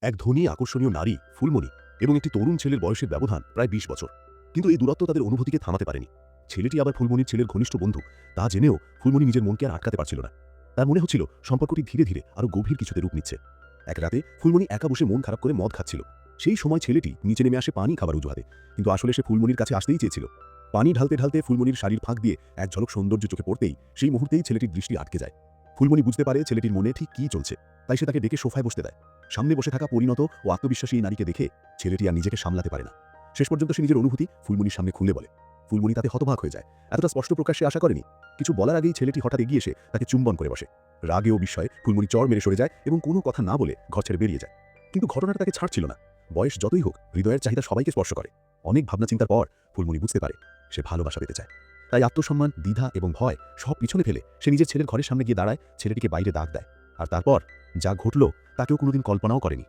এক ধনী আকর্ষণীয় নারী ফুলমণি এবং একটি তরুণ ছেলের বয়সের ব্যবধান প্রায় ২০ বছর। কিন্তু এই দূরত্ব তাদের অনুভূতিকে থামাতে পারেনি। ছেলেটি আবার ফুলমণির ছেলের ঘনিষ্ঠ বন্ধু, তা জেনেও ফুলমণি নিজের মনকে আর আটকাতে পারছিল না। তার মনে হচ্ছিল সম্পর্কটি ধীরে ধীরে আরও গভীর কিছুতে রূপ নিচ্ছে। এক রাতে ফুলমণি একা বসে মন খারাপ করে মদ খাচ্ছিল। সেই সময় ছেলেটি নিচে নেমে আসে পানি খাবার অজুহাতে, কিন্তু আসলে সে ফুলমণির কাছে আসতেই চেয়েছিল। পানি ঢালতে ঢালতে ফুলমণির শাড়ির ফাঁক দিয়ে এক ঝলক সৌন্দর্য চোখে পড়তেই সেই মুহূর্তেই ছেলেটির দৃষ্টি আটকে যায়। ফুলমণি বুঝতে পারে ছেলেটির মনে ঠিক কী চলছে, তাই সে তাকে ডেকে সোফায় বসতে দেয়। সামনে বসে থাকা পরিণত ও আত্মবিশ্বাসী এই নারীকে দেখে ছেলেটি আর নিজেকে সামলাতে পারে না। শেষ পর্যন্ত সে নিজের অনুভূতি ফুলমণির সামনে খুলে বলে। ফুলমণি তাতে হতবাক হয়ে যায়। এতটা স্পষ্ট প্রকাশ্যে আশা করেনি। কিছু বলার আগেই ছেলেটি হঠাৎ এগিয়ে এসে তাকে চুম্বন করে বসে। রাগে ও বিস্ময়ে ফুলমণি চড় মেরে সরে যায় এবং কোনো কথা না বলে ঘর ছেড়ে বেরিয়ে যায়। কিন্তু ঘটনাটা তাকে ছাড়ছিল না। বয়স যতই হোক, হৃদয়ের চাহিদা সবাইকে স্পর্শ করে। অনেক ভাবনা চিন্তার পর ফুলমণি বুঝতে পারে সে ভালোবাসা পেতে চায়। তাই আত্মসম্মান, দ্বিধা এবং ভয় সব পিছনে ফেলে সে নিজের ছেলের ঘরের সামনে গিয়ে দাঁড়ায়, ছেলেটিকে বাইরে ডাক দেয়। আর তারপর যা ঘটল তা কেউ কোনোদিন কল্পনাও করেনি।